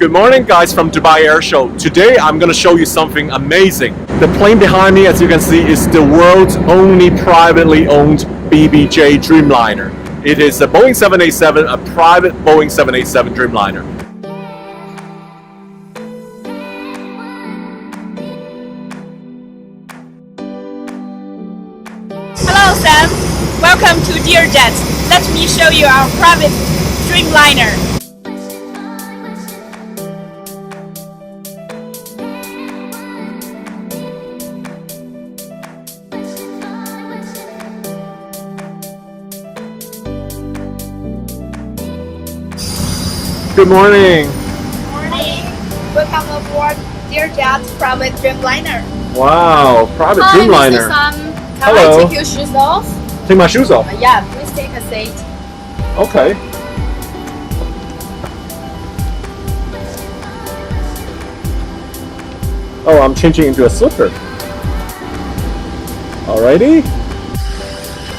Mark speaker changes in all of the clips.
Speaker 1: Good morning, guys, from Dubai Air Show. Today I'm going to show you something amazing. The plane behind me, as you can see, is the world's only privately owned BBJ Dreamliner. It is a Boeing 787, a private Boeing 787 Dreamliner.
Speaker 2: Hello Sam, welcome to Dear Jet. Let me show you our private Dreamliner.
Speaker 1: Good morning.
Speaker 2: Morning. Welcome aboard Dear Jet private Dreamliner.
Speaker 1: Wow, private
Speaker 2: Hi,
Speaker 1: Dreamliner.
Speaker 2: Mr. Sam. Can
Speaker 1: Hello.
Speaker 2: I take your shoes off?
Speaker 1: Take my shoes off.
Speaker 2: Yeah, please take a seat.
Speaker 1: Okay. Oh, I'm changing into a slipper. Alrighty.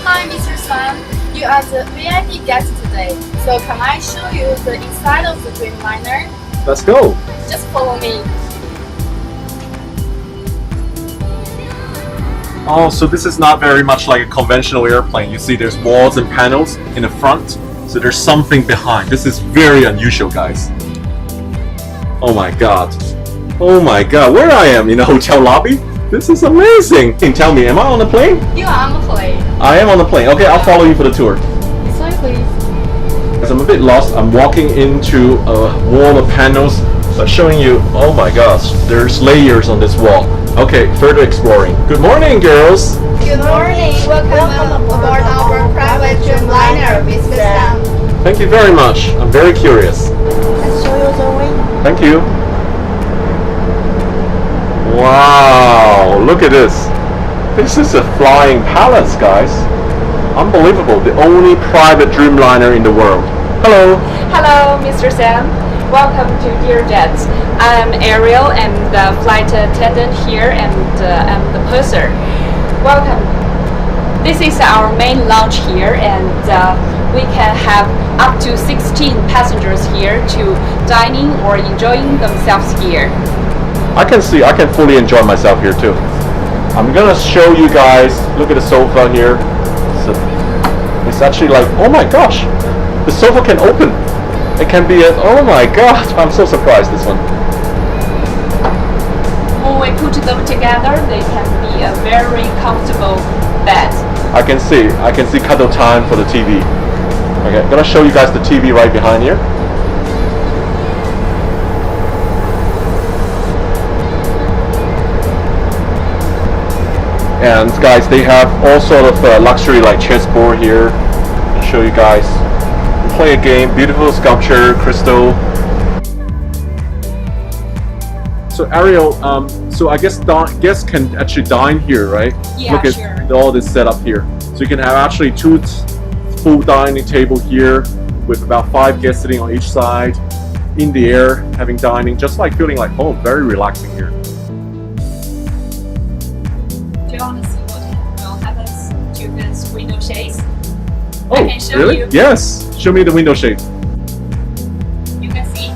Speaker 2: Hi Mr. Sam, you are the VIP guest today. So can I show you the inside of the Dreamliner?
Speaker 1: Let's go.
Speaker 2: Just follow me.
Speaker 1: Oh, so this is not very much like a conventional airplane. You see there's walls and panels in the front. So there's something behind. This is very unusual, guys. Oh my god. Oh my god, where I am in a hotel lobby? This is amazing. Can you tell me, am I on the plane?
Speaker 2: You are on the plane.
Speaker 1: I am on the plane. Okay, I'll follow you for the tour.
Speaker 2: This way please.
Speaker 1: Because I'm a bit lost, I'm walking into a wall of panels, but showing you, oh my gosh, there's layers on this wall. Okay, further exploring. Good morning, girls.
Speaker 2: Good morning. Welcome aboard our private Dreamliner, Mr. Sam.
Speaker 1: Thank you very much. I'm very curious.
Speaker 2: Let's show you the way.
Speaker 1: Thank you. Wow, look at this. This is a flying palace, guys. Unbelievable. The only private Dreamliner in the world. Hello.
Speaker 3: Hello, Mr. Sam. Welcome to Dear Jet. I'm Ariel, and the flight attendant here, and I'm the purser. Welcome. This is our main lounge here, and we can have up to 16 passengers here to dining or enjoying themselves here.
Speaker 1: I can fully enjoy myself here too. I'm gonna show you guys, look at the sofa here. It's actually like, oh my gosh, the sofa can open. It can be oh my god, I'm so surprised this one.
Speaker 3: When we put them together, they can be a very comfortable bed.
Speaker 1: I can see cuddle time for the TV. Okay, I'm gonna show you guys the TV right behind here. And guys, they have all sort of luxury like chessboard here. I'll show you guys. Play a game, beautiful sculpture, crystal. So Ariel, so I guess guests can actually dine here, right?
Speaker 3: Yeah,
Speaker 1: Look at
Speaker 3: sure.
Speaker 1: all this setup here. So you can have actually two full dining table here with about 5 guests sitting on each side, in the air, having dining, just like feeling like home. Very relaxing here.
Speaker 3: Do you want to see what will happen to this window shades?
Speaker 1: Oh,
Speaker 3: I can show
Speaker 1: really?
Speaker 3: you.
Speaker 1: Yes. Show me the window shade.
Speaker 3: You can see.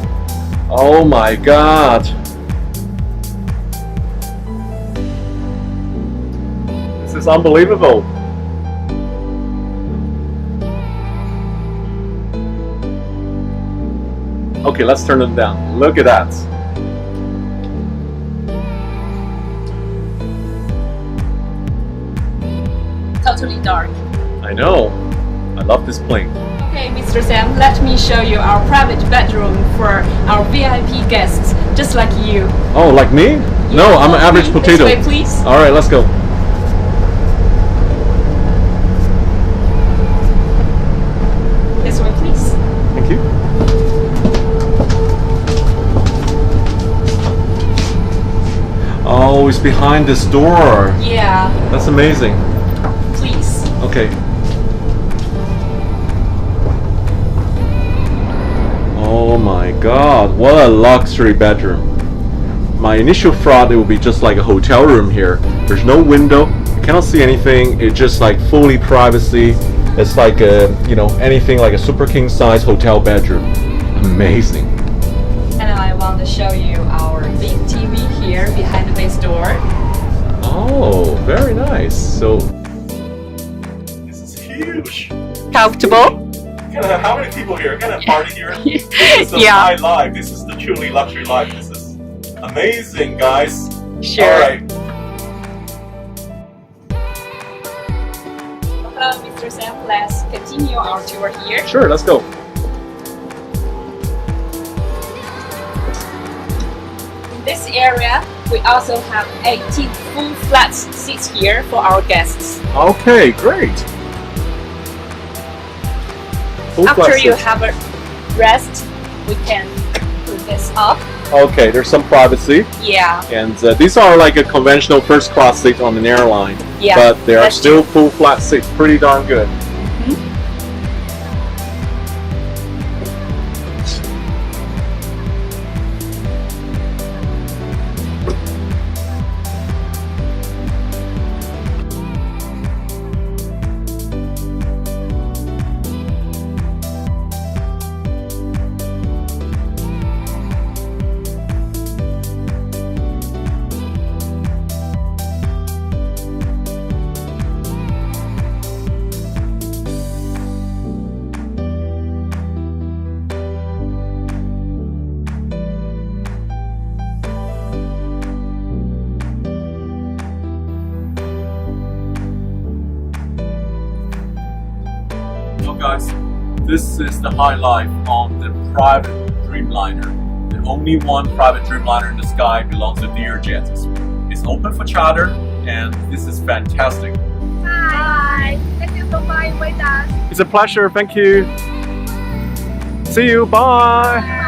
Speaker 1: Oh my god. This is unbelievable. Okay, let's turn them down. Look at that.
Speaker 3: Totally dark.
Speaker 1: I know. I love this plane.
Speaker 3: Okay, Mr. Sam, let me show you our private bedroom for our VIP guests, just like you.
Speaker 1: Oh, like me? No, I'm an average potato.
Speaker 3: This way, please.
Speaker 1: All right, let's go.
Speaker 3: This way, please.
Speaker 1: Thank you. Oh, it's behind this door.
Speaker 3: Yeah,
Speaker 1: That's amazing.
Speaker 3: please.
Speaker 1: Okay. Oh my god, what a luxury bedroom. My initial thought it would be just like a hotel room here. There's no window, you cannot see anything, it's just like fully privacy. It's like a, anything like a super king size hotel bedroom. Amazing.
Speaker 3: And I want to show you our big TV here behind the base door.
Speaker 1: Oh, very nice. So this is huge.
Speaker 3: Comfortable?
Speaker 1: How many people here? Can I party here? This is a
Speaker 3: Yeah.
Speaker 1: high life. This is the truly luxury life. This is amazing, guys.
Speaker 3: Sure.
Speaker 1: All right.
Speaker 3: Hello, Mr. Sam. Let's continue our tour here.
Speaker 1: Sure, let's go.
Speaker 3: In this area, we also have 18 full flat seats here for our guests.
Speaker 1: Okay, great. Full
Speaker 3: After
Speaker 1: flat
Speaker 3: you
Speaker 1: seats.
Speaker 3: have a rest, we can put this up.
Speaker 1: Okay, there's some privacy.
Speaker 3: Yeah,
Speaker 1: And these are like a conventional first class seat on an airline.
Speaker 3: yeah.
Speaker 1: But they are
Speaker 3: that's
Speaker 1: still full flat seats. Pretty darn good. So guys, this is the high life on the private Dreamliner. The only one private Dreamliner in the sky belongs to Learjet. It's open for charter and this is fantastic.
Speaker 2: Hi. Thank you for flying with us.
Speaker 1: It's a pleasure, thank you. See you, bye.